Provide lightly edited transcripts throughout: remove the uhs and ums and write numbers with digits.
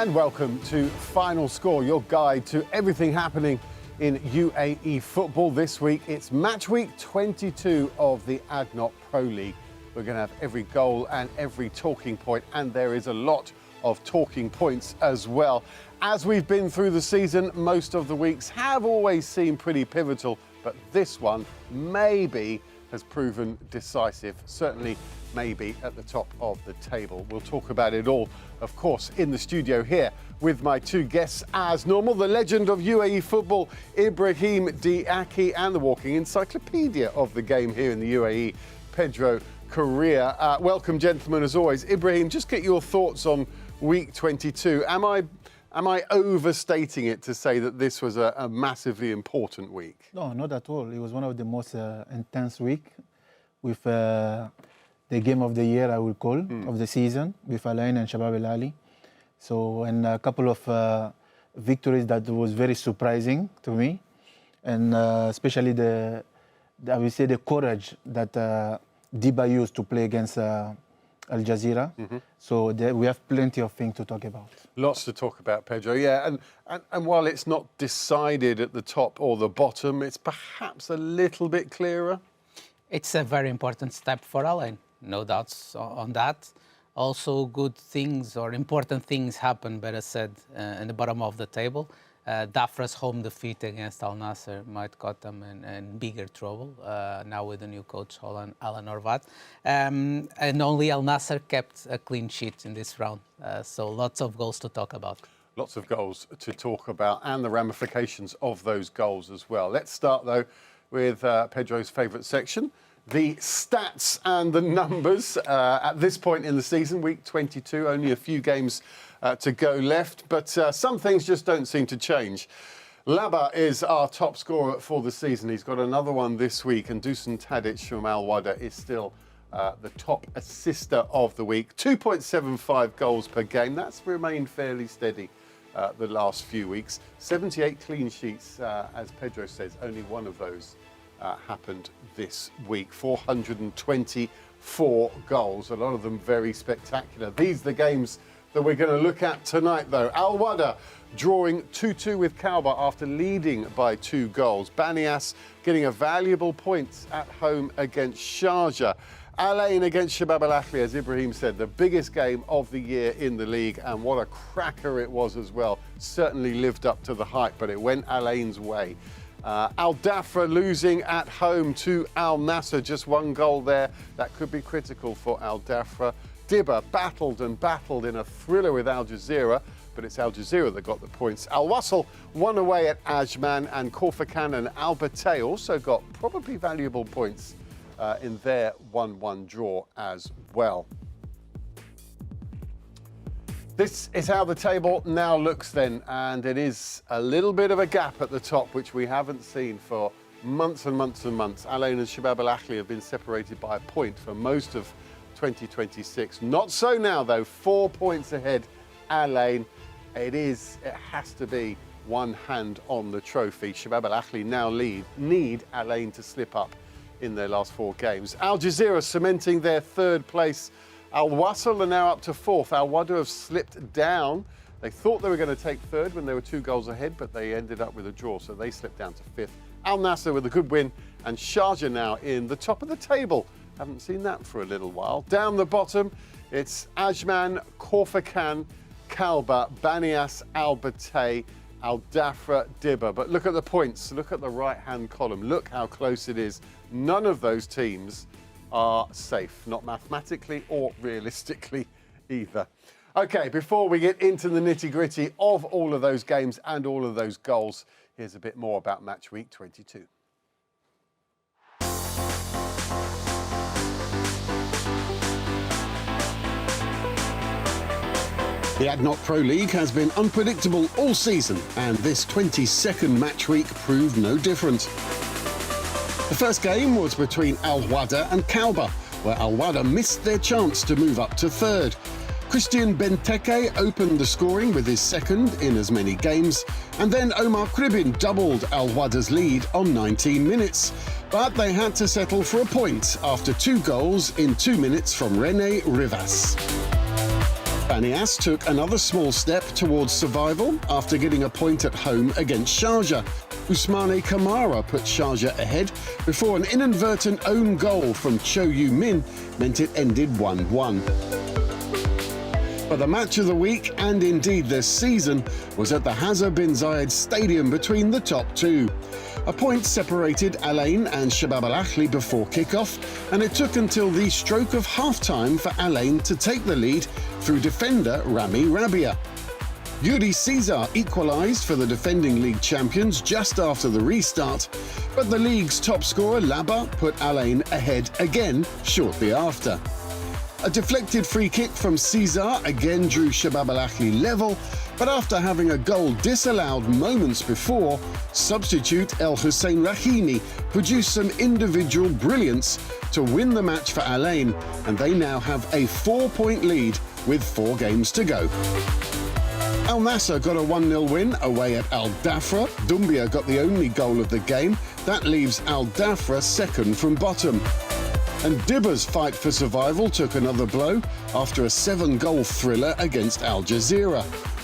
And welcome to Final Score, your guide to everything happening in UAE football. This week, it's match week 22 of the ADNOC Pro League. We're going to have every goal and every talking point, and there is a lot of talking points as well. As we've been through the season, most of the weeks have always seemed pretty pivotal, but this one maybe has proven decisive, certainly maybe at the top of the table. We'll talk about it all, of course, in the studio here with my two guests as normal, the legend of UAE football, Ibrahim Diaki, and the walking encyclopedia of the game here in the UAE, Pedro Correa. Welcome, gentlemen, as always. Ibrahim, just get your thoughts on week 22. Am I overstating it to say that this was a massively important week? No, not at all. It was one of the most intense week with the game of the year, I will call, of the season, with Al Ain and Shabab Al Ahli. So, and a couple of victories that was very surprising to me, and especially I would say the courage that Dibba used to play against Al Jazira. So we have plenty of things to talk about. Lots to talk about, Pedro. Yeah, and while it's not decided at the top or the bottom, it's perhaps a little bit clearer. It's a very important step for Al Ain, no doubts on that. Also, good things or important things happen, better said, in the bottom of the table. Dhafra's home defeat against Al Nassr might got them in bigger trouble, now with the new coach, Alan Horvat. And only Al Nassr kept a clean sheet in this round, so lots of goals to talk about. Lots of goals to talk about and the ramifications of those goals as well. Let's start, though, with Pedro's favourite section, the stats and the numbers. At this point in the season, week 22, only a few games to go left, but some things just don't seem to change. Laba is our top scorer for the season. He's got another one this week, and Dusan Tadic from Al Wahda is still the top assister of the week. 2.75 goals per game. That's remained fairly steady the last few weeks. 78 clean sheets, as Pedro says, only one of those happened this week. 424 goals, a lot of them very spectacular. These are the games that we're going to look at tonight, though. Al Wahda drawing 2-2 with Kalba after leading by 2 goals. Banias getting a valuable point at home against Sharjah. Al Ain against Shabab Al Ahli, as Ibrahim said, the biggest game of the year in the league, and what a cracker it was as well. Certainly lived up to the hype, but it went Al Ain's way. Al Dhafra losing at home to Al Nassr, just 1 goal there. That could be critical for Al Dhafra. Dibba battled and battled in a thriller with Al Jazira, but it's Al Jazira that got the points. Al Wasl won away at Ajman, and Korfakan and Al Batay also got probably valuable points in their 1-1 draw as well. This is how the table now looks then, and it is a little bit of a gap at the top, which we haven't seen for months and months and months. Al Ain and Shabab Al Ahli have been separated by a point for most of 2026. Not so now, though. 4 points ahead, Al Ain. It has to be one hand on the trophy. Shabab Al Ahli now need Al Ain to slip up in their last 4 games. Al Jazira cementing their 3rd place. Al Wasl are now up to 4th. Al Wahda have slipped down. They thought they were going to take 3rd when they were 2 goals ahead, but they ended up with a draw, so they slipped down to 5th. Al Nassr with a good win, and Sharjah now in the top of the table. Haven't seen that for a little while. Down the bottom, it's Ajman, Korfakan, Kalba, Banias, Al Batay, Al Dhafra, Dibba. But look at the points. Look at the right-hand column. Look how close it is. None of those teams are safe, not mathematically or realistically either. Okay, before we get into the nitty-gritty of all of those games and all of those goals, here's a bit more about match week 22. The ADNOC Pro League has been unpredictable all season, and this 22nd match week proved no different. The first game was between Al Wahda and Kalba, where Al Wahda missed their chance to move up to 3rd. Christian Benteke opened the scoring with his 2nd in as many games, and then Omar Kribin doubled Al Wahda's lead on 19 minutes. But they had to settle for a point after 2 goals in 2 minutes from René Rivas. Banias took another small step towards survival after getting a point at home against Sharjah. Ousmane Kamara put Sharjah ahead before an inadvertent own goal from Cho Yu-min meant it ended 1-1. But the match of the week, and indeed this season, was at the Hazza bin Zayed Stadium between the top two. A point separated Al Ain and Shabab Al Ahli before kick-off, and it took until the stroke of half-time for Al Ain to take the lead through defender Rami Rabia. Yuri Cesar equalised for the defending league champions just after the restart, but the league's top scorer Laba put Al Ain ahead again shortly after. A deflected free kick from Cesar again drew Shabab Al Ahli level, but after having a goal disallowed moments before, substitute El Hussein Rahimi produced some individual brilliance to win the match for Al Ain, and they now have a 4-point lead with 4 games to go. Al Nassr got a 1-0 win away at Al Dhafra. Doumbia got the only goal of the game. That leaves Al Dhafra second from bottom. And Dibba's fight for survival took another blow after a 7-goal thriller against Al Jazira.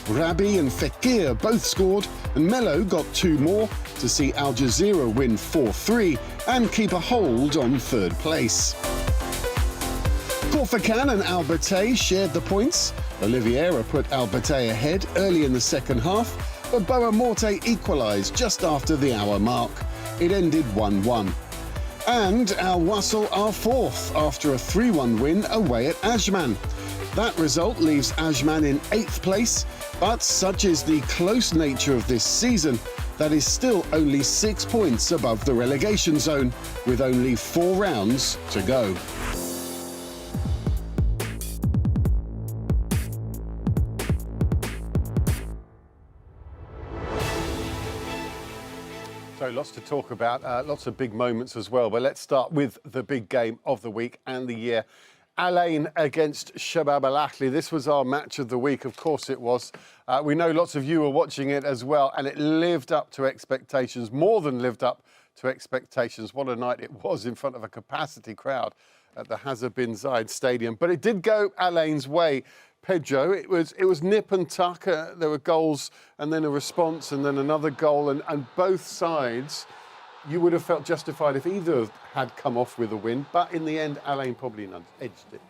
Rabi and Fekir both scored, and Mello got 2 more to see Al Jazira win 4-3 and keep a hold on 3rd place. Corfacan and Al Batay shared the points. Oliveira put Al Batay ahead early in the second half, but Boa Morte equalised just after the hour mark. It ended 1-1. And Al Wasl are 4th after a 3-1 win away at Ajman. That result leaves Ajman in 8th place, but such is the close nature of this season that is still only 6 points above the relegation zone, with only 4 rounds to go. So lots to talk about, lots of big moments as well. But let's start with the big game of the week and the year. Al Ain against Shabab Al Ahli. This was our match of the week, of course it was. We know lots of you were watching it as well, and it lived up to expectations, more than lived up to expectations. What a night it was in front of a capacity crowd at the Hazza bin Zayed Stadium. But it did go Al Ain's way. Pedro, it was nip and tuck. There were goals and then a response and then another goal, and both sides, you would have felt justified if either had come off with a win, but in the end, Al Ain probably edged it.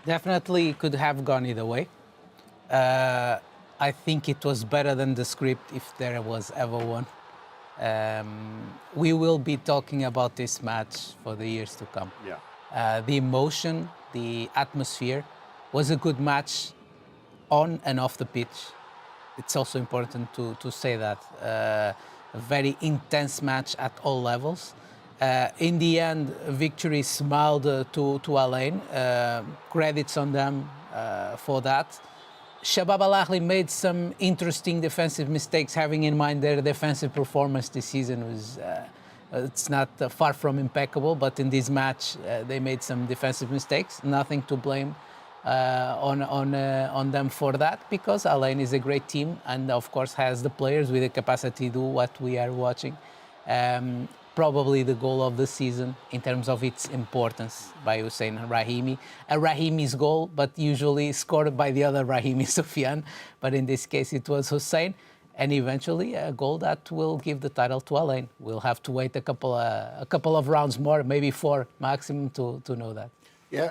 Definitely could have gone either way. I think it was better than the script if there was ever one. We will be talking about this match for the years to come. Yeah. The emotion, the atmosphere was a good match on and off the pitch. It's also important to say that. A very intense match at all levels. In the end, victory smiled to Al Ain. Credits on them for that. Shabab Al Ahli made some interesting defensive mistakes, having in mind their defensive performance this season was it's not far from impeccable, but in this match they made some defensive mistakes. Nothing to blame on them for that, because Al Ain is a great team and of course has the players with the capacity to do what we are watching. Probably the goal of the season in terms of its importance by Hussein Rahimi. A Rahimi's goal, but usually scored by the other Rahimi, Sufyan. But in this case, it was Hussein. And eventually a goal that will give the title to Al Ain. We'll have to wait a couple of rounds more, maybe 4 maximum, to know that. Yeah,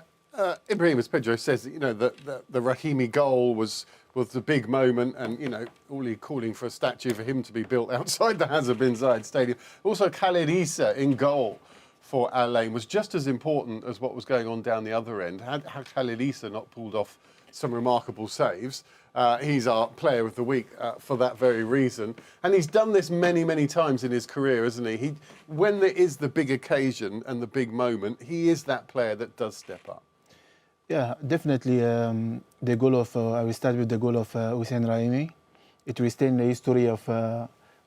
Ibrahim, as Pedro says, you know, the Rahimi goal was the big moment, and, you know, all calling for a statue for him to be built outside the Hazza bin Zayed Stadium. Also, Khalid Issa in goal for Al Ain was just as important as what was going on down the other end. Had Khalid Issa not pulled off some remarkable saves, he's our player of the week for that very reason. And he's done this many, many times in his career, isn't he? When there is the big occasion and the big moment, he is that player that does step up. Yeah, definitely. The goal of, I will start with the goal of Hussein Rahimi. It restains the history of,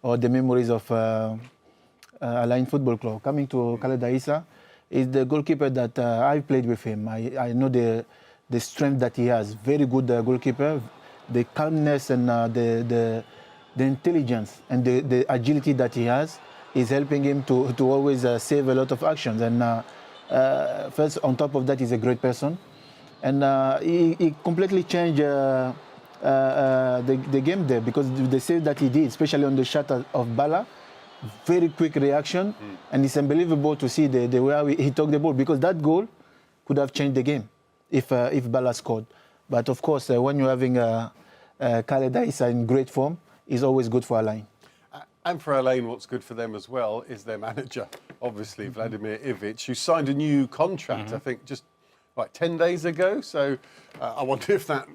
or the memories of Al Ain Football Club. Coming to Khalid Issa, is the goalkeeper that I've played with him. I know the strength that he has. Very good goalkeeper. The calmness and the intelligence and the agility that he has is helping him to always save a lot of actions. And first, on top of that, he's a great person. And he completely changed the game there, because the save that he did, especially on the shot of Bala, very quick reaction, and it's unbelievable to see the way he took the ball, because that goal could have changed the game if Bala scored. But of course, when you're having Khaled Issa in great form, it's always good for Alain. And for Alain, what's good for them as well is their manager, obviously, Vladimir Ivic, who signed a new contract, I think, just like 10 days ago. So I wonder if that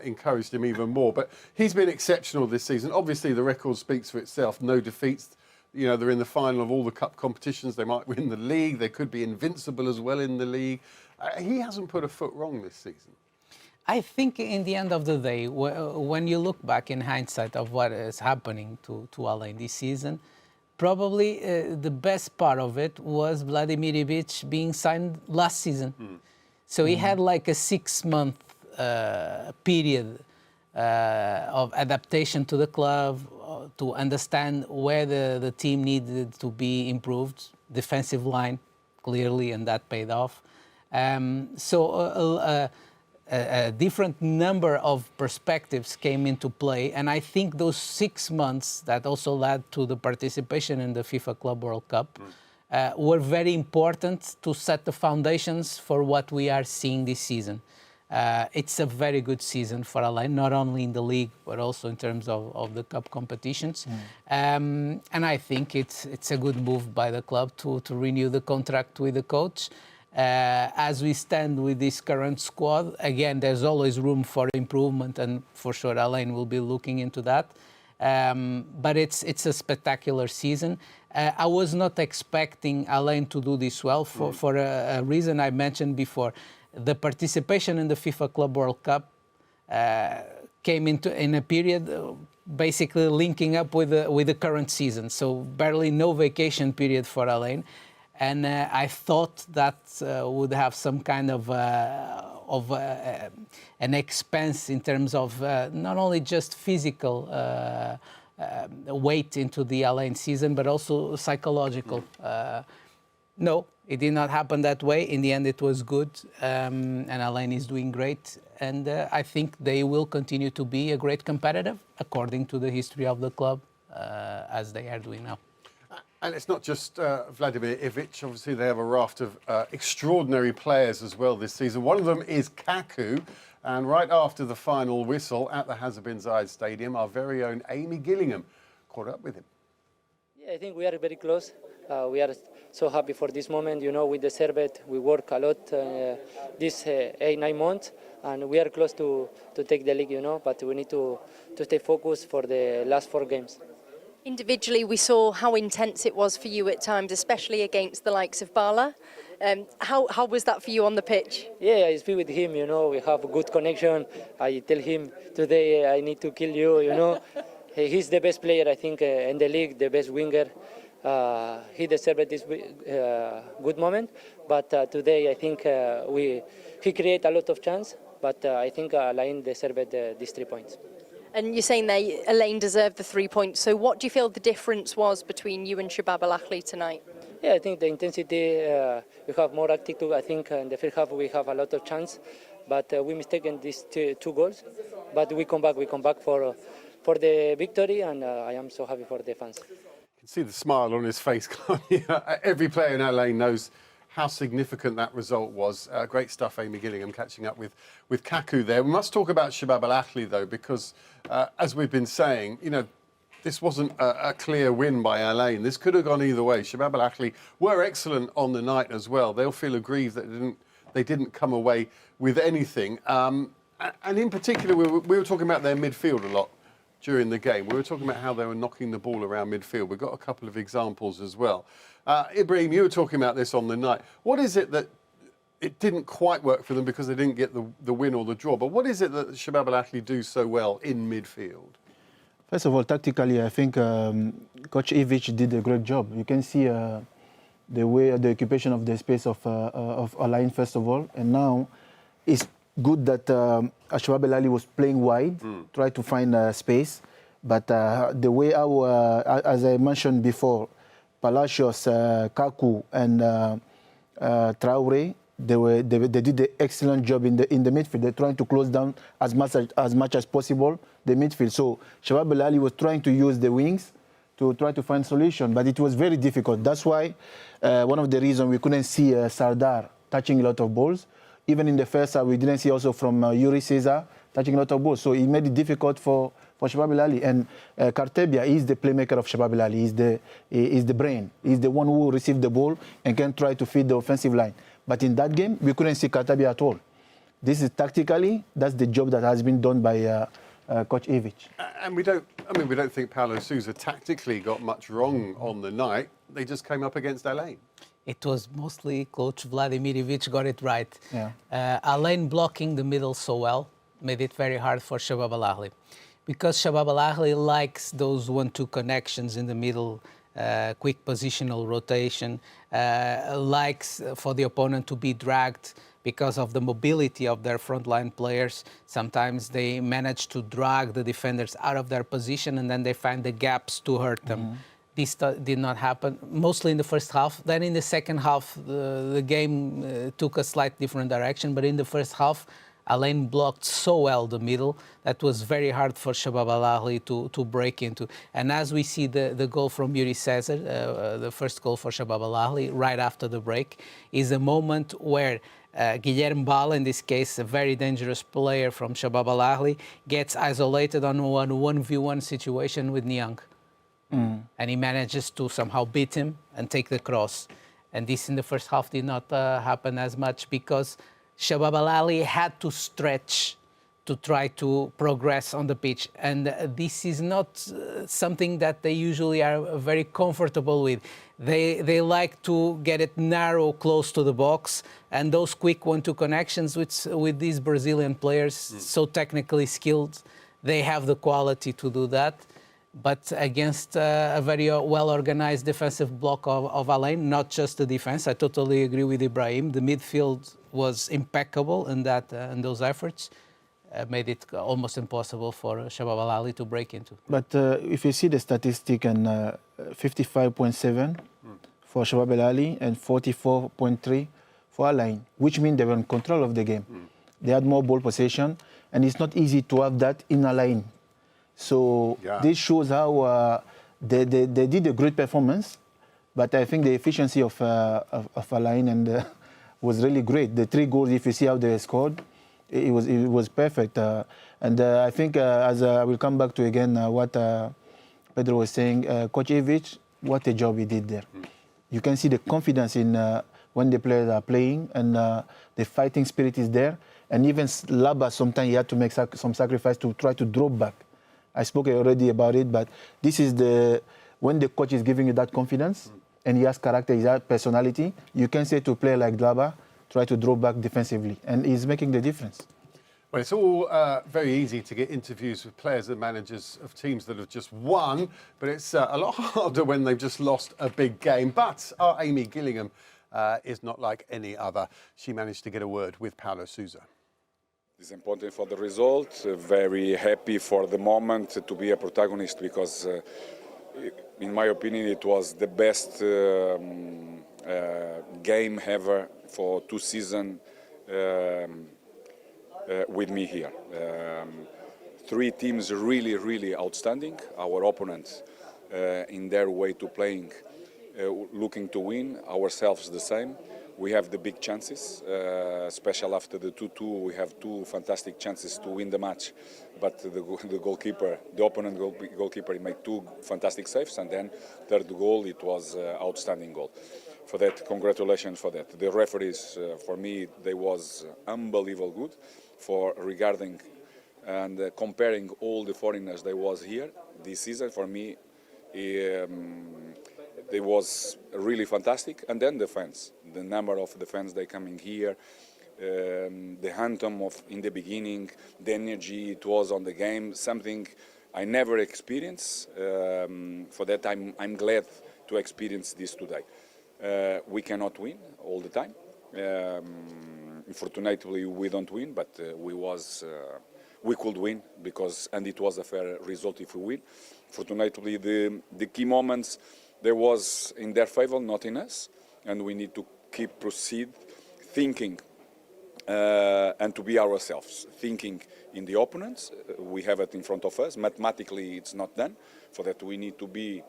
encouraged him even more. But he's been exceptional this season. Obviously, the record speaks for itself. No defeats. You know, they're in the final of all the cup competitions. They might win the league. They could be invincible as well in the league. He hasn't put a foot wrong this season. I think in the end of the day, when you look back in hindsight of what is happening to Alain this season, probably the best part of it was Vladimir Ivic being signed last season. So he had like a 6-month period of adaptation to the club, to understand where the team needed to be improved, defensive line, clearly, and that paid off. A different number of perspectives came into play, and I think those 6 months that also led to the participation in the FIFA Club World Cup were very important to set the foundations for what we are seeing this season. It's a very good season for Alain, not only in the league, but also in terms of the cup competitions. And I think it's a good move by the club to renew the contract with the coach. As we stand with this current squad, again, there's always room for improvement, and for sure Alain will be looking into that. But it's a spectacular season. I was not expecting Alain to do this well for a reason I mentioned before. The participation in the FIFA Club World Cup came in a period basically linking up with the current season, so barely no vacation period for Alain. And I thought that would have some kind of an expense in terms of not only just physical weight into the Alain season, but also psychological. No, it did not happen that way. In the end, it was good, and Alain is doing great. And I think they will continue to be a great competitor, according to the history of the club, as they are doing now. And it's not just Vladimir Ivic. Obviously, they have a raft of extraordinary players as well this season. One of them is Kaku. And right after the final whistle at the Hazard bin Zayed Stadium, our very own Amy Gillingham caught up with him. Yeah, I think we are very close. We are so happy for this moment. You know, with the Servet, we work a lot this 8-9 months, and we are close to take the league, you know, but we need to stay focused for the last 4 games. Individually, we saw how intense it was for you at times, especially against the likes of Bala. How was that for you on the pitch? Yeah, I speak with him, you know, we have a good connection. I tell him, today I need to kill you, you know. He's the best player, I think, in the league, the best winger. He deserved this good moment, but today I think he created a lot of chance, but I think Alain deserved these 3 points. And you're saying that Alain deserved the 3 points. So what do you feel the difference was between you and Shabab Al Ahli tonight? Yeah, I think the intensity, we have more attitude. I think in the first half we have a lot of chance, but we mistaken these 2 goals. But we come back for the victory, and I am so happy for the fans. You can see the smile on his face, can't you? Every player in Alain knows how significant that result was. Great stuff, Amy Gillingham, catching up with Kaku there. We must talk about Shabab Al Ahli, though, because as we've been saying, you know, this wasn't a clear win by Alain. This could have gone either way. Shabab Al Ahli were excellent on the night as well. They'll feel aggrieved that they didn't come away with anything. And in particular, we were talking about their midfield a lot during the game. We were talking about how they were knocking the ball around midfield. We've got a couple of examples as well. Ibrahim, you were talking about this on the night. What is it that it didn't quite work for them because they didn't get the win or the draw? But what is it that Shabab Al Ahli do so well in midfield? First of all, tactically, I think Coach Ivic did a great job. You can see the way the occupation of the space of Alain, first of all, and now it's good that Shabab Al Ahli was playing wide, try to find space, but the way as I mentioned before, Palacios, Kaku, and Traore they did an excellent job in the midfield. They're trying to close down as much as possible the midfield. So Shabab Al Ahli was trying to use the wings to try to find solution, but it was very difficult. That's why one of the reasons we couldn't see Sardar touching a lot of balls. Even in the first half, we didn't see also from Yuri Cesar touching a lot of balls. So it made it difficult for Shabab Al Ahli. And Kartebia is the playmaker of Shabab Al Ahli. He's the brain. He's the one who received the ball and can try to feed the offensive line. But in that game, we couldn't see Kartebia at all. This is tactically, that's the job that has been done by Coach Ivic. And we don't think Paulo Sousa tactically got much wrong on the night. They just came up against Alain. It was mostly Coach Vladimir Ivic got it right. Yeah. Alain blocking the middle so well made it very hard for Shabab Al Ahli. Because Shabab Al Ahli likes those 1-2 connections in the middle, quick positional rotation, likes for the opponent to be dragged because of the mobility of their frontline players. Sometimes they manage to drag the defenders out of their position and then they find the gaps to hurt them. Mm-hmm. This did not happen, mostly in the first half. Then in the second half, the game took a slight different direction. But in the first half, Alain blocked so well the middle that was very hard for Shabab Al Ahli to break into. And as we see the goal from Yuri Cesar, the first goal for Shabab Al Ahli, right after the break, is a moment where Guilherme Bala, in this case, a very dangerous player from Shabab Al Ahli, gets isolated on a 1v1 situation with Niang. And he manages to somehow beat him and take the cross. And this in the first half did not happen as much because Shabab Al Ahli had to stretch to try to progress on the pitch. And this is not something that they usually are very comfortable with. They like to get it narrow, close to the box. And those quick 1-2 connections with these Brazilian players, so technically skilled, they have the quality to do that. But against a very well-organized defensive block of Alain, not just the defense. I totally agree with Ibrahim. The midfield was impeccable in those efforts. Made it almost impossible for Shabab Al Ahli to break into. But if you see the statistic, and 55.7 for Shabab Al Ahli and 44.3 for Alain, which means they were in control of the game. They had more ball possession, and it's not easy to have that in Alain. So this shows how they did a great performance, but I think the efficiency of Alain and was really great. The 3 goals, if you see how they scored, it was perfect. And I think, as I will come back to again what Pedro was saying, Coach Ivic, what a job he did there. You can see the confidence in when the players are playing, and the fighting spirit is there. And even Laba, sometimes he had to make some sacrifice to try to drop back. I spoke already about it, but this is when the coach is giving you that confidence and he has character, he has personality, you can say to a player like Dibba, try to draw back defensively, and he's making the difference. Well, it's all very easy to get interviews with players and managers of teams that have just won, but it's a lot harder when they've just lost a big game. But our Amy Gillingham is not like any other. She managed to get a word with Paulo Sousa. Disappointed for the result, very happy for the moment to be a protagonist because, in my opinion, it was the best game ever for 2 seasons with me here. 3 teams really, really outstanding. Our opponents in their way to playing, looking to win, ourselves the same. We have the big chances, especially after the 2-2. We have 2 fantastic chances to win the match, but the goalkeeper, the opponent goalkeeper, he made 2 fantastic saves, and then third goal, it was outstanding goal. For that, congratulations for that. The referees, for me, they was unbelievable good for regarding and comparing all the foreigners that was here this season. For me, it was really fantastic. And then the fans, the number of the fans they coming here, the anthem of in the beginning, the energy it was on the game, something I never experienced. For that, I'm glad to experience this today. We cannot win all the time. Unfortunately, we don't win, but we could win and it was a fair result if we win. Fortunately, the key moments there was in their favor, not in us, and we need to keep proceed thinking and to be ourselves, thinking in the opponents. We have it in front of us. Mathematically, it's not done. For that, we need to be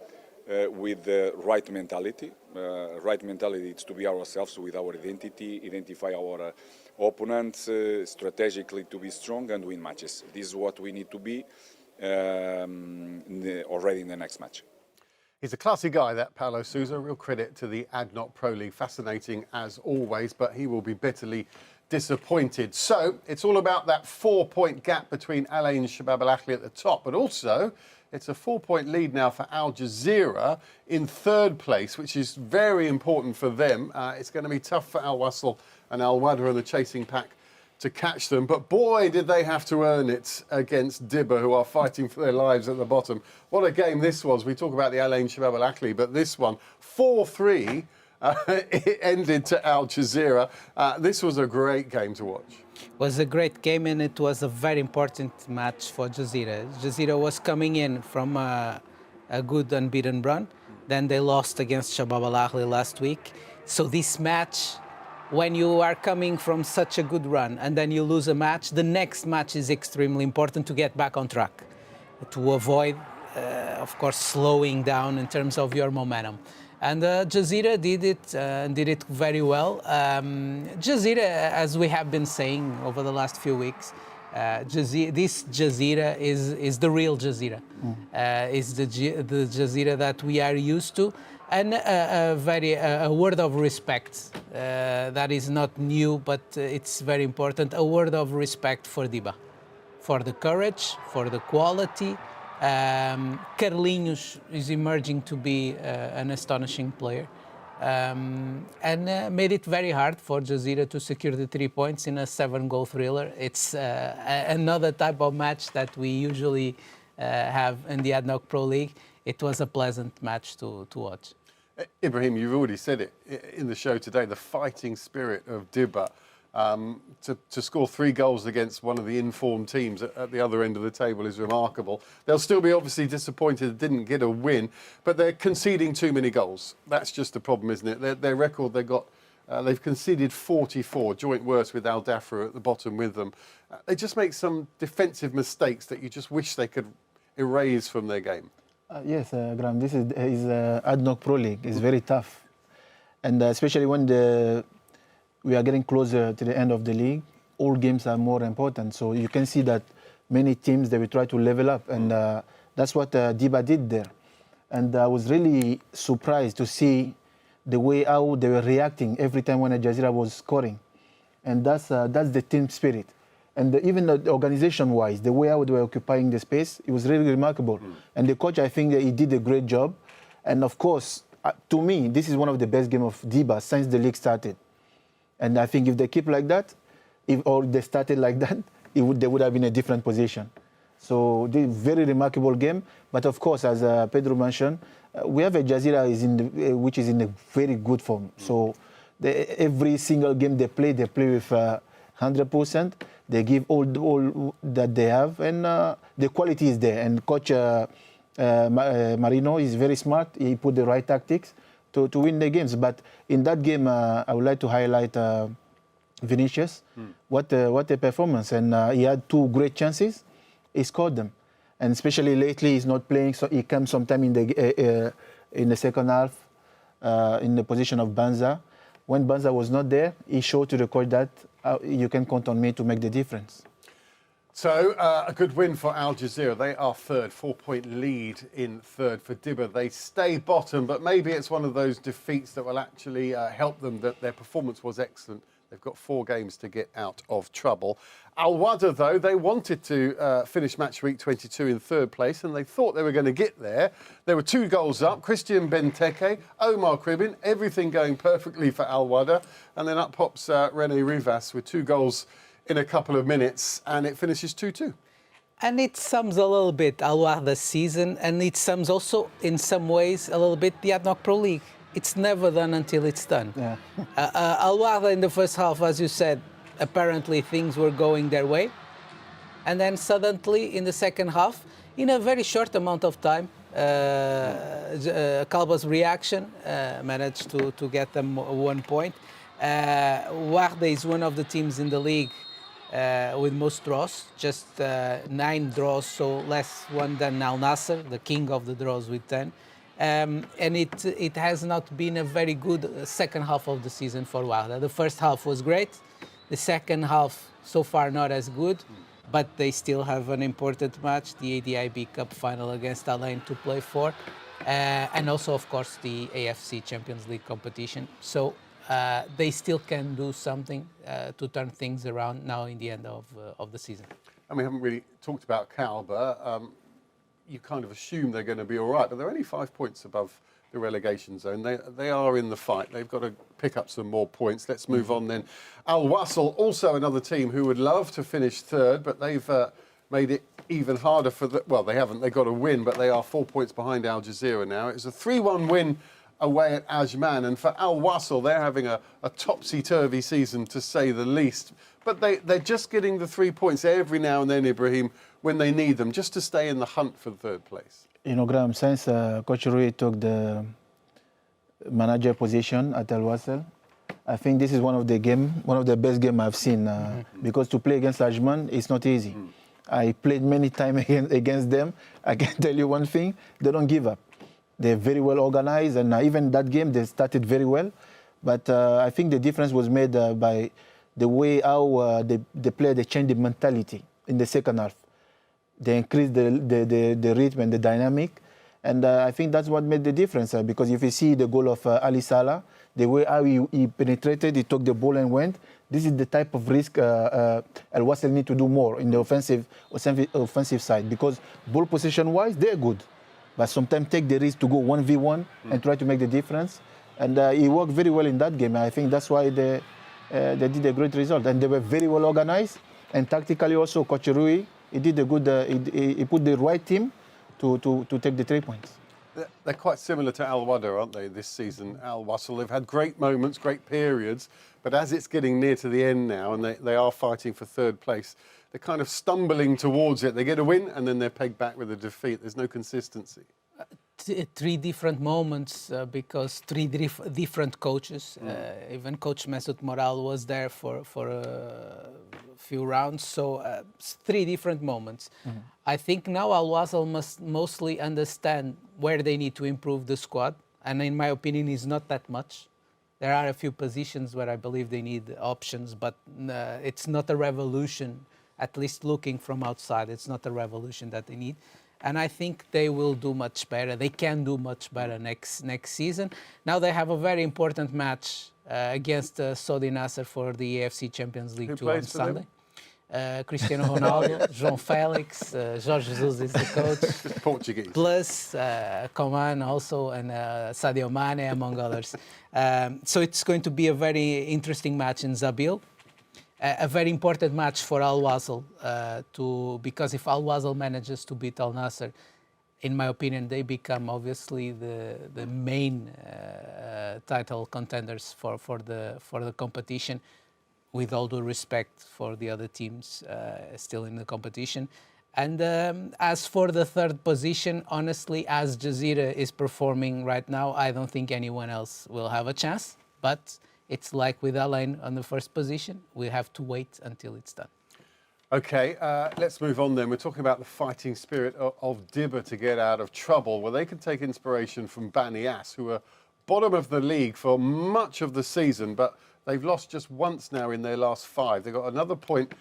with the right mentality. Right mentality is to be ourselves with our identity, identify our opponents, strategically to be strong and win matches. This is what we need to be already in the next match. He's a classy guy, that Paulo Sousa. Real credit to the ADNOC Pro League. Fascinating as always, but he will be bitterly disappointed. So it's all about that 4-point gap between Al Ain and Shabab Al Ahli at the top, but also it's a 4-point lead now for Al Jazira in third place, which is very important for them. It's going to be tough for Al Wasl and Al Wahda and the chasing pack to catch them. But boy, did they have to earn it against Dibba, who are fighting for their lives at the bottom. What a game this was. We talk about the Al Ain Shabab Al Ahli, but this one, 4-3, it ended to Al Jazira. This was a great game to watch. It was a great game, and it was a very important match for Jazira. Jazira was coming in from a good unbeaten run. Then they lost against Shabab Al Ahli last week. So this match, when you are coming from such a good run and then you lose a match, the next match is extremely important to get back on track, to avoid, of course, slowing down in terms of your momentum. And Jazira did it very well. Jazira, as we have been saying over the last few weeks, this Jazira is the real Jazira. Is the Jazira that we are used to, and a word of respect that is not new, but it's very important. A word of respect for Dibba, for the courage, for the quality. Carlinhos is emerging to be an astonishing player, and made it very hard for Jazira to secure the 3 points in a 7-goal thriller. It's another type of match that we usually have in the ADNOC Pro League. It was a pleasant match to watch. Ibrahim, you've already said it in the show today, the fighting spirit of Dibba. To score 3 goals against one of the informed teams at the other end of the table is remarkable. They'll still be obviously disappointed they didn't get a win, but they're conceding too many goals. That's just the problem, isn't it? Their record, they've conceded 44, joint worst with Al Dafra at the bottom with them. They just make some defensive mistakes that you just wish they could erase from their game. Yes, Graham, this is ADNOC Pro League. It's very tough. And especially when we are getting closer to the end of the league, all games are more important. So you can see that many teams, they will try to level up. And that's what Dibba did there. And I was really surprised to see the way how they were reacting every time when Jazira was scoring. And that's the team spirit. And even organization-wise, the way how they were occupying the space, it was really remarkable. And the coach, I think that he did a great job. And of course, to me, this is one of the best games of Dibba since the league started. And I think if they keep like that, or they started like that, they would have been in a different position. So, very remarkable game. But of course, as Pedro mentioned, we have a Jazira which is in a very good form. So, every single game they play with 100%. They give all that they have, and the quality is there. And Coach Marino is very smart. He put the right tactics to win the games. But in that game, I would like to highlight Vinicius. What a performance. And he had 2 great chances. He scored them. And especially lately, he's not playing, so he comes sometime in the second half in the position of Banza. When Banza was not there, he showed to the coach that you can count on me to make the difference. So, a good win for Al Jazira. They are third, 4-point lead in third for Dibba. They stay bottom, but maybe it's one of those defeats that will actually help them, that their performance was excellent. They've got 4 games to get out of trouble. Al Wahda, though, they wanted to finish match week 22 in third place, and they thought they were going to get there. There were 2 goals up. Christian Benteke, Omar Cribin, everything going perfectly for Al Wahda. And then up pops René Rivas with 2 goals in a couple of minutes, and it finishes 2-2. And it sums a little bit Al Wahda's season, and it sums also, in some ways, a little bit the ADNOC Pro League. It's never done until it's done. Yeah. Al Wahda in the first half, as you said, apparently things were going their way. And then suddenly, in the second half, in a very short amount of time, Kalba's reaction managed to get them 1 point. Wahda is one of the teams in the league with most draws, just 9 draws, so less one than Al Nassr, the king of the draws with 10. And it has not been a very good second half of the season for Wahda. The first half was great, the second half so far not as good, but they still have an important match, the ADIB Cup final against Al Ain to play for, and also of course the AFC Champions League competition. So they still can do something to turn things around now in the end of the season. And we haven't really talked about Kalba. You kind of assume they're going to be all right, but they're only 5 points above the relegation zone. They are in the fight. They've got to pick up some more points. Let's move on then. Al Wasl, also another team who would love to finish third, but they've made it even harder for the... Well, they haven't. They've got to win, but they are 4 points behind Al Jazira now. It's a 3-1 win away at Ajman, and for Al Wasl, they're having a topsy-turvy season, to say the least. But they're just getting the 3 points every now and then, Ibrahim, when they need them, just to stay in the hunt for third place. You know, Graham, since Coach Rui took the manager position at Al Wasl, I think this is one of the best games I've seen, because to play against Ajman is not easy. I played many times against them. I can tell you one thing, they don't give up. They're very well organized, and even that game they started very well. But I think the difference was made by the way how they play. They changed the mentality in the second half. They increased the rhythm and the dynamic, and I think that's what made the difference. Because if you see the goal of Ali Salah, the way how he penetrated, he took the ball and went. This is the type of risk Al Wasl need to do more in the offensive side, because ball position-wise, they're good. But sometimes take the risk to go 1v1 and try to make the difference. And he worked very well in that game. I think that's why they did a great result. And they were very well organized. And tactically also, Coach Rui, he did a good, he put the right team to take the 3 points. They're quite similar to Al Wahda, aren't they, this season? Al Wasl, they've had great moments, great periods, but as it's getting near to the end now and they are fighting for third place, they're kind of stumbling towards it. They get a win and then they're pegged back with a defeat. There's no consistency. 3 different moments because 3 different coaches. Even Coach Mesut Moral was there for a few rounds. So 3 different moments. I think now Al Wasl must mostly understand where they need to improve the squad. And in my opinion, it's not that much. There are a few positions where I believe they need options, but it's not a revolution, at least looking from outside. It's not a revolution that they need. And I think they will do much better. They can do much better next season. Now they have a very important match against Saudi Nasser for the AFC Champions League 2 on Sunday. Cristiano Ronaldo, João Félix, Jorge Jesus is the coach. Portuguese. Plus Coman also, and Sadio Mane, among others. So it's going to be a very interesting match in Zabil. A very important match for Al Wasl, because if Al Wasl manages to beat Al Nassr, in my opinion, they become obviously the main title contenders for the competition, with all due respect for the other teams still in the competition. And as for the third position, honestly, as Jazira is performing right now, I don't think anyone else will have a chance. But it's like with Al Ain on the first position. We have to wait until it's done. OK, let's move on then. We're talking about the fighting spirit of Dibba to get out of trouble. Well, they can take inspiration from Bani As, who are bottom of the league for much of the season, but they've lost just once now in their last 5. They've got another point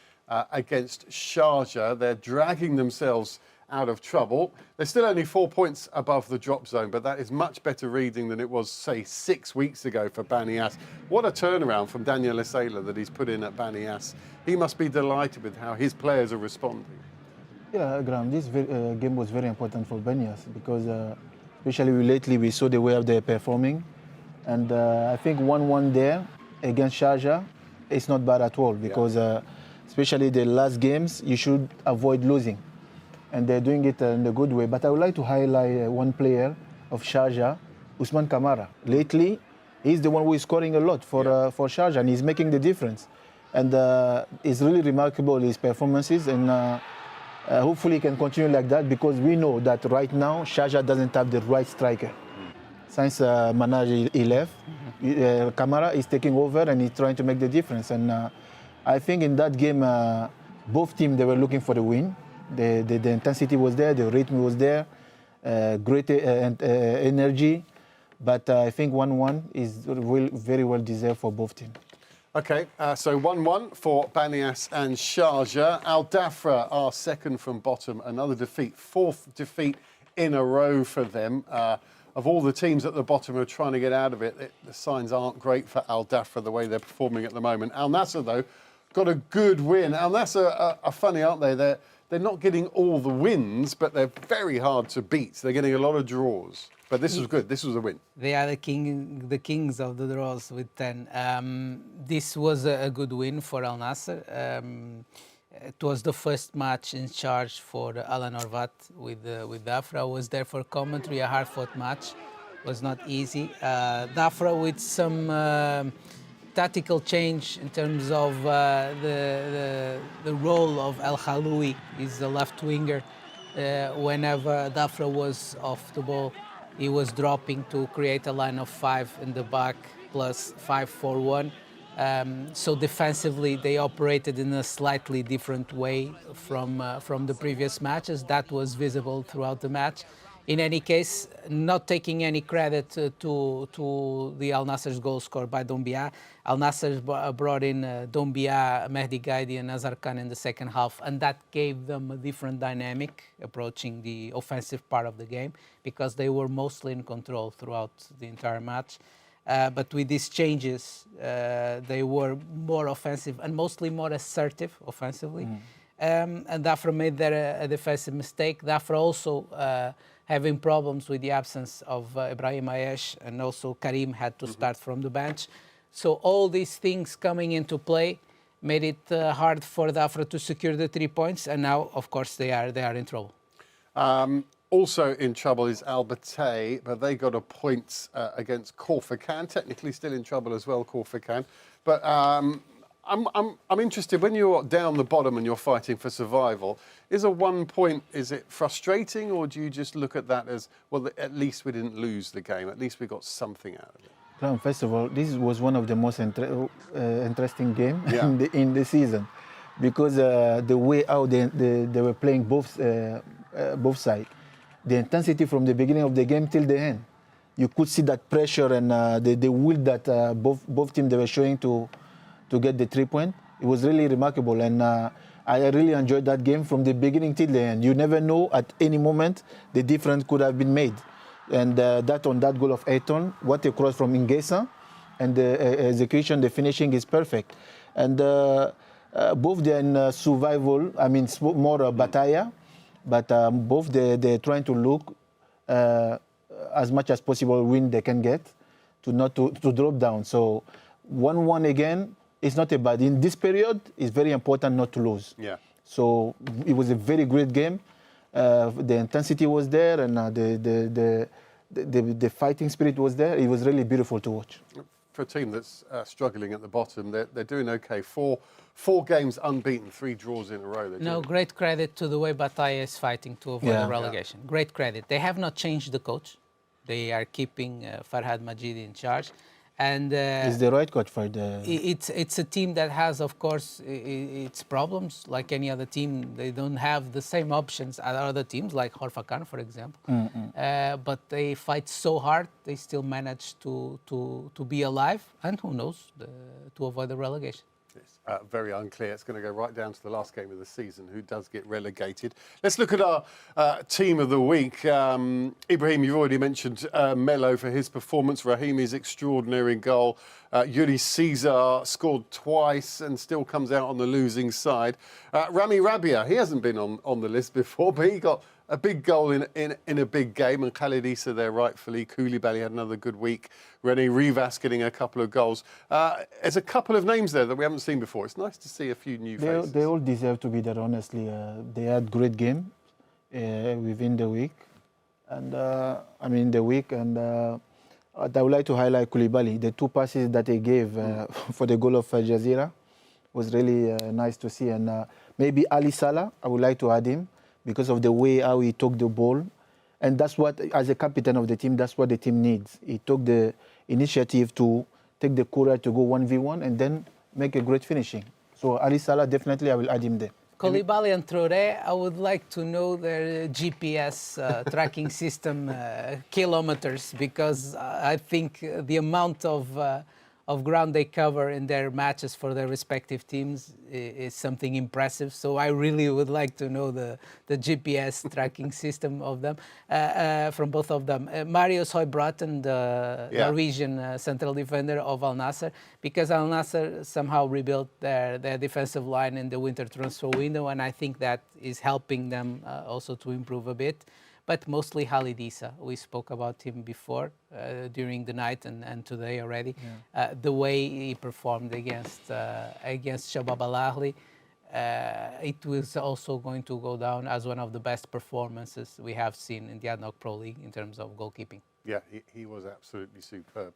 against Sharjah. They're dragging themselves out of trouble. They're still only 4 points above the drop zone, but that is much better reading than it was, say, 6 weeks ago for Bani As. What a turnaround from Daniel Esela that he's put in at Bani As. He must be delighted with how his players are responding. Yeah, Graham, this game was very important for Bani As because especially lately we saw the way of they're performing. And I think 1-1 there against Sharjah is not bad at all because especially the last games, you should avoid losing. And they're doing it in a good way. But I would like to highlight one player of Sharjah, Ousmane Kamara. Lately, he's the one who is scoring a lot for Sharjah, and he's making the difference. And it's really remarkable, his performances, and hopefully he can continue like that because we know that right now, Sharjah doesn't have the right striker. Since Manaj he left, Kamara is taking over and he's trying to make the difference. And I think in that game, both teams, they were looking for the win. The intensity was there, the rhythm was there, great energy. But I think 1-1 is very well deserved for both teams. Okay, so 1-1 for Banias and Sharjah. Al Dhafra are second from bottom, another defeat, fourth defeat in a row for them. Of all the teams at the bottom who are trying to get out of it, the signs aren't great for Al Dhafra the way they're performing at the moment. Al Nassr, though, got a good win. Al Nassr are funny, aren't they? They're not getting all the wins, but they're very hard to beat. They're getting a lot of draws. But this was good. This was a win. They are the kings of the draws with 10. This was a good win for Al Nassr. It was the first match in charge for Alan Horvat with Dhafra. I was there for commentary, a hard-fought match. Was not easy. Dhafra with some tactical change in terms of the role of El Khaloui. He's the left winger. Whenever Dhafra was off the ball, he was dropping to create a line of 5 in the back plus 5-4-1. So defensively, they operated in a slightly different way from the previous matches. That was visible throughout the match. In any case, not taking any credit to the Al Nassr's goal scored by Doumbia. Al Nassr brought in Doumbia, Mehdi Gaidi and Azar Khan in the second half, and that gave them a different dynamic approaching the offensive part of the game because they were mostly in control throughout the entire match. But with these changes, they were more offensive and mostly more assertive offensively. And Dhafra made there a defensive mistake. Dhafra also having problems with the absence of Ibrahim Ayesh, and also Karim had to start from the bench. So all these things coming into play made it hard for Dhafra to secure the 3 points, and now, of course, they are in trouble. Also in trouble is Al Battay, but they got a point against Corsican. Technically still in trouble as well, Corsican. But I'm interested, when you're down the bottom and you're fighting for survival, is a 1 point, is it frustrating, or do you just look at that as, well, at least we didn't lose the game, at least we got something out of it? First of all, this was one of the most interesting games Yeah. in the season, because the way how they were playing both sides, the intensity from the beginning of the game till the end, you could see that pressure and the will that both teams they were showing to get the 3 point. It was really remarkable, and I really enjoyed that game from the beginning till the end. You never know at any moment the difference could have been made. And that goal of Ayton, what a cross from Ingesa, and the execution, the finishing is perfect. And both they're in survival, I mean more Bataya, but both they're trying to look as much as possible win they can get to drop down. So 1-1 again, it's not a bad. In this period, it's very important not to lose. Yeah. So it was a very great game. The intensity was there, and the fighting spirit was there. It was really beautiful to watch. For a team that's struggling at the bottom, they're doing okay. Four games unbeaten, 3 draws in a row. Great credit to the way Bataya is fighting to avoid the relegation. Yeah. Great credit. They have not changed the coach. They are keeping Farhad Majidi in charge. And is the right coach for the... It's a team that has, of course, its problems. Like any other team, they don't have the same options as other teams, like Horfakan, for example. But they fight so hard, they still manage to be alive, and who knows, to avoid the relegation. Yes, very unclear. It's going to go right down to the last game of the season, who does get relegated. Let's look at our team of the week. Ibrahim, you've already mentioned Melo for his performance. Rahimi's extraordinary goal. Yuri Caesar scored twice and still comes out on the losing side. Rami Rabia, he hasn't been on the list before, but he got a big goal in a big game, and Khalid Issa there rightfully. Koulibaly had another good week. René Rivas getting a couple of goals. There's a couple of names there that we haven't seen before. It's nice to see a few new faces. They all deserve to be there, honestly. They had great game within the week. And I would like to highlight Koulibaly. The 2 passes that he gave for the goal of Jazira was really nice to see. And maybe Ali Salah, I would like to add him, because of the way how he took the ball. And that's what, as a captain of the team, that's what the team needs. He took the initiative to take the courage to go 1v1 and then make a great finishing. So Ali Salah, definitely I will add him there. Koulibaly and Traoré, I would like to know their GPS tracking system kilometers, because I think the amount of ground they cover in their matches for their respective teams is something impressive. So I really would like to know the GPS tracking system of them, from both of them. Marius Højbråten, the Norwegian central defender of Al Nassr, because Al Nassr somehow rebuilt their defensive line in the winter transfer window, and I think that is helping them also to improve a bit. But mostly Khalid Issa. We spoke about him before during the night and today already. Yeah. The way he performed against Shabab Al Ahli, it was also going to go down as one of the best performances we have seen in the ADNOC Pro League in terms of goalkeeping. Yeah, he was absolutely superb.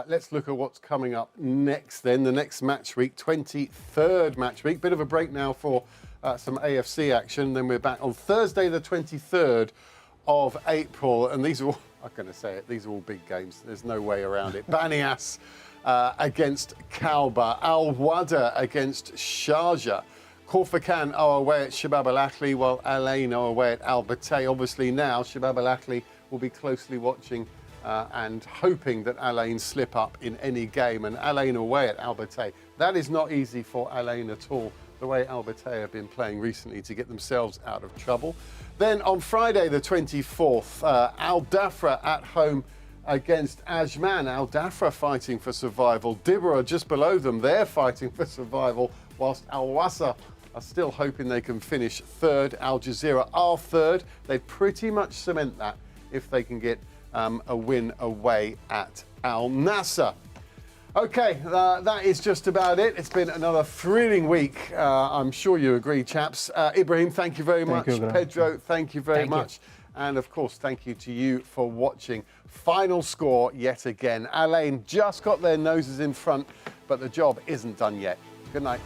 Let's look at what's coming up next then. The next match week, 23rd match week. Bit of a break now for some AFC action. Then we're back on Thursday the 23rd of April, and these are all, I'm going to say it, these are all big games. There's no way around it. Banias against Kalba, Al Wahda against Sharjah. Corfacan are away at Shabab Al Ahli, while Al Ain are away at Al Battay. Obviously now Shabab Al Ahli will be closely watching and hoping that Al Ain slip up in any game, and Al Ain away at Al Battay. That is not easy for Al Ain at all, the way Al Battay have been playing recently to get themselves out of trouble. Then on Friday the 24th, Al Dafra at home against Ajman. Al Dafra fighting for survival. Dibba are just below them. They're fighting for survival, whilst Al Wasl are still hoping they can finish third. Al Jazira are third. They'd pretty much cement that if they can get a win away at Al Nassr. Okay, that is just about it. It's been another thrilling week. I'm sure you agree, chaps. Ibrahim, thank you very much. Pedro, thank you very much. And of course, thank you to you for watching. Final score yet again. Al Ain just got their noses in front, but the job isn't done yet. Good night.